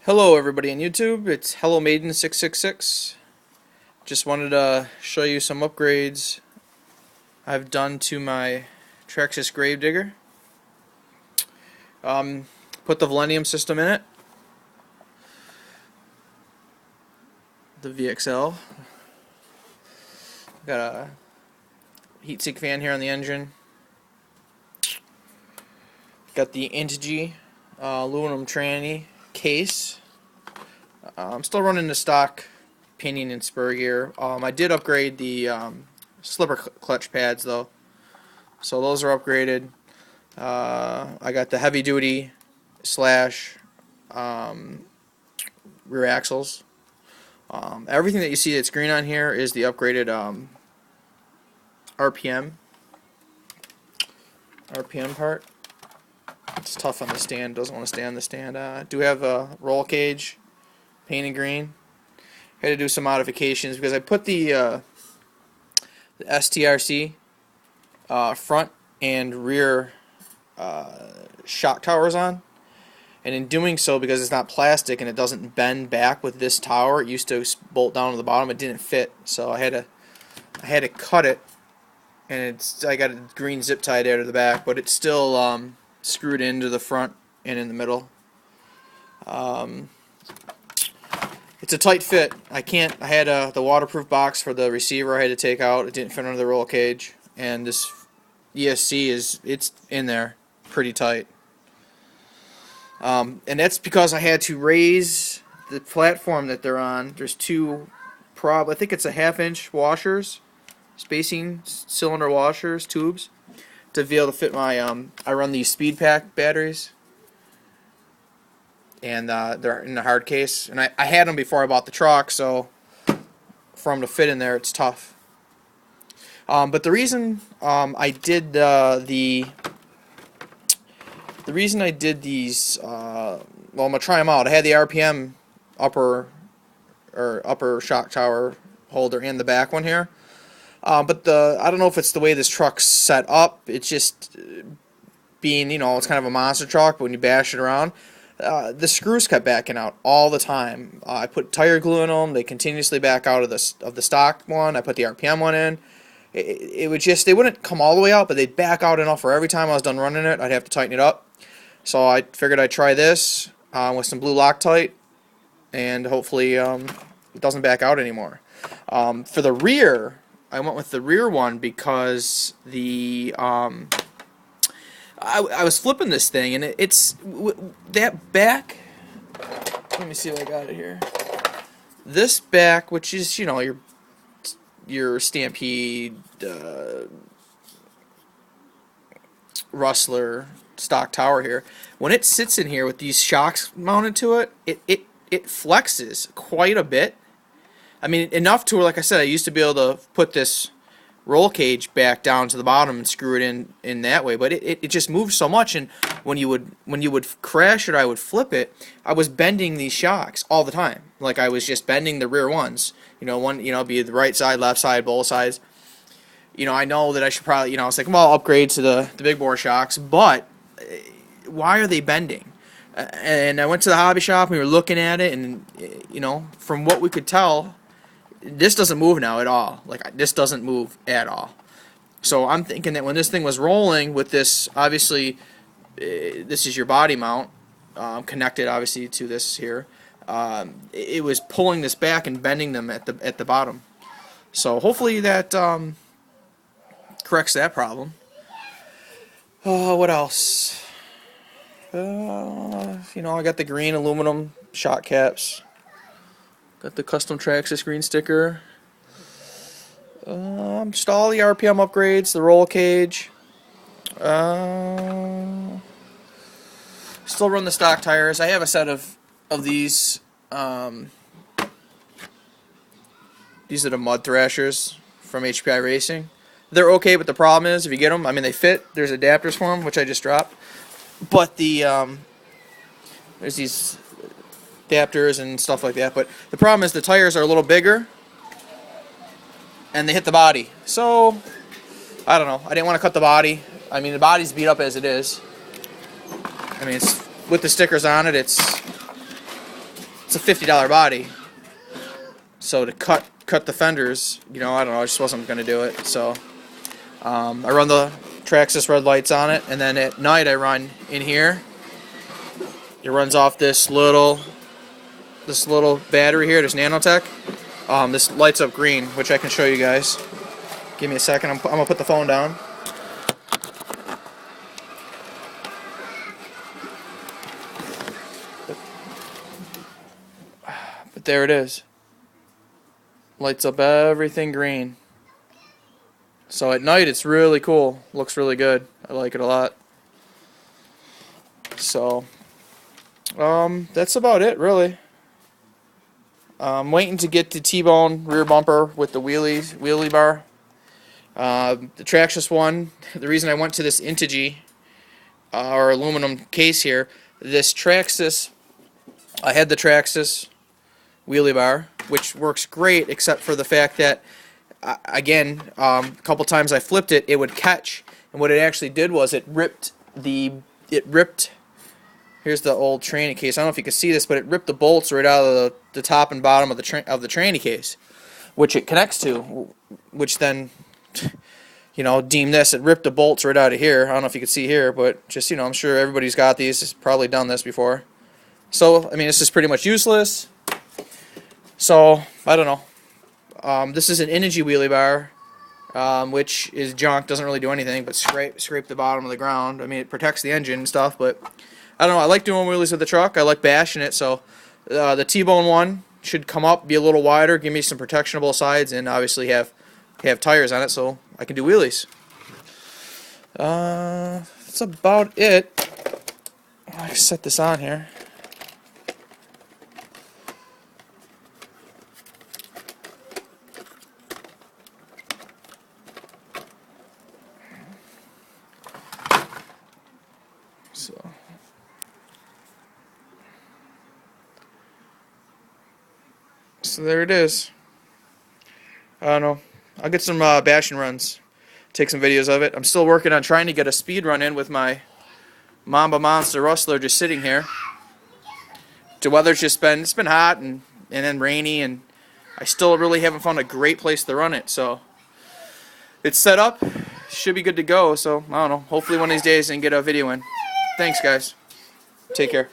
Hello everybody on YouTube, it's Hello Maiden 666. Just wanted to show you some upgrades I've done to my Traxxas Gravedigger. Put the Millennium system in it. The VXL. Got a heatsink fan here on the engine. Got the Integy aluminum tranny case. I'm still running the stock pinion and spur gear. I did upgrade the slipper clutch pads though, so those are upgraded. I got the heavy duty slash rear axles. Everything that you see that's green on here is the upgraded RPM part. It's tough on the stand, doesn't want to stay on the stand. Do have a roll cage painted green. Had to do some modifications because I put the STRC front and rear shock towers on, and in doing so, because it's not plastic and it doesn't bend back with this tower, it used to bolt down to the bottom. It didn't fit, so I had to cut it, and I got a green zip tie there to the back, but it's still screwed into the front and in the middle. It's a tight fit. I had the waterproof box for the receiver I had to take out. It didn't fit under the roll cage, and this ESC it's in there pretty tight. And that's because I had to raise the platform that they're on. There's two I think it's a 1/2-inch washers, spacing cylinder washers, tubes, to be able to fit my I run these speed pack batteries, and they're in the hard case, and I had them before I bought the truck, so for them to fit in there it's tough. But the reason I did the reason I did these, well, I'm gonna try them out. I had the RPM upper shock tower holder and the back one here. But I don't know if it's the way this truck's set up. It's just being, it's kind of a monster truck, but when you bash it around, the screws kept backing out all the time. I put tire glue in them. They continuously back out of the stock one. I put the RPM one in. It would just, they wouldn't come all the way out, but they'd back out enough for every time I was done running it, I'd have to tighten it up. So I figured I'd try this with some blue Loctite, and hopefully it doesn't back out anymore. For the rear, I went with the rear one because I was flipping this thing, and it's that back. Let me see if I got it here. This back, which is your Stampede, Rustler stock tower here, when it sits in here with these shocks mounted to it, it flexes quite a bit. I mean, enough to where, like I said, I used to be able to put this roll cage back down to the bottom and screw it in that way, but it just moves so much, and when you would crash it or I would flip it, I was bending these shocks all the time. Like, I was just bending the rear ones, one, be the right side, left side, both sides. I know that I should probably, I was like, well, I'll upgrade to the big bore shocks, but why are they bending? And I went to the hobby shop, and we were looking at it, and from what we could tell, this doesn't move now at all. Like, this doesn't move at all. So I'm thinking that when this thing was rolling with this, obviously, this is your body mount, connected obviously to this here. It was pulling this back and bending them at the bottom. So hopefully that corrects that problem. What else? I got the green aluminum shock caps. Got the custom Traxxas green sticker. Just all the RPM upgrades, the roll cage. Still run the stock tires. I have a set of these. These are the Mud Thrashers from HPI Racing. They're okay, but the problem is, if you get them, I mean, they fit. There's adapters for them, which I just dropped. But there's these adapters and stuff like that, but the problem is the tires are a little bigger and they hit the body. So I don't know, I didn't want to cut the body. I mean, the body's beat up as it is. I mean, it's with the stickers on it, it's it's a $50 body. So to cut the fenders, you know, I don't know, I just wasn't going to do it. So I run the Traxxas red lights on it, and then at night I run in here. It runs off this little battery here, this Nanotech. This lights up green, which I can show you guys. Give me a second. I'm gonna put the phone down. But there it is. Lights up everything green. So at night it's really cool. Looks really good. I like it a lot. So that's about it, really. I'm waiting to get the T-bone rear bumper with the wheelie bar. The Traxxas one, the reason I went to this Intigi or aluminum case here, this Traxxas, I had the Traxxas wheelie bar, which works great except for the fact that, again, a couple times I flipped it, it would catch, and what it actually did was it ripped, here's the old tranny case, I don't know if you can see this, but it ripped the bolts right out of the top and bottom of the tranny case, which it connects to, which then, you know, deem this, it ripped the bolts right out of here. I don't know if you can see here, but just, you know, I'm sure everybody's got these, has probably done this before. So, I mean, this is pretty much useless. So, I don't know. This is an Intigi wheelie bar, which is junk, doesn't really do anything but scrape the bottom of the ground. I mean, it protects the engine and stuff, but I don't know. I like doing wheelies with the truck. I like bashing it, so the T-bone one should come up, be a little wider, give me some protection on both sides, and obviously have tires on it so I can do wheelies. That's about it. I set this on here. So there it is. I don't know. I'll get some bashing runs. Take some videos of it. I'm still working on trying to get a speed run in with my Mamba Monster Rustler just sitting here. The weather's just it's been hot and then rainy, and I still really haven't found a great place to run it. So it's set up. Should be good to go. So I don't know. Hopefully one of these days I can get a video in. Thanks, guys. Take care.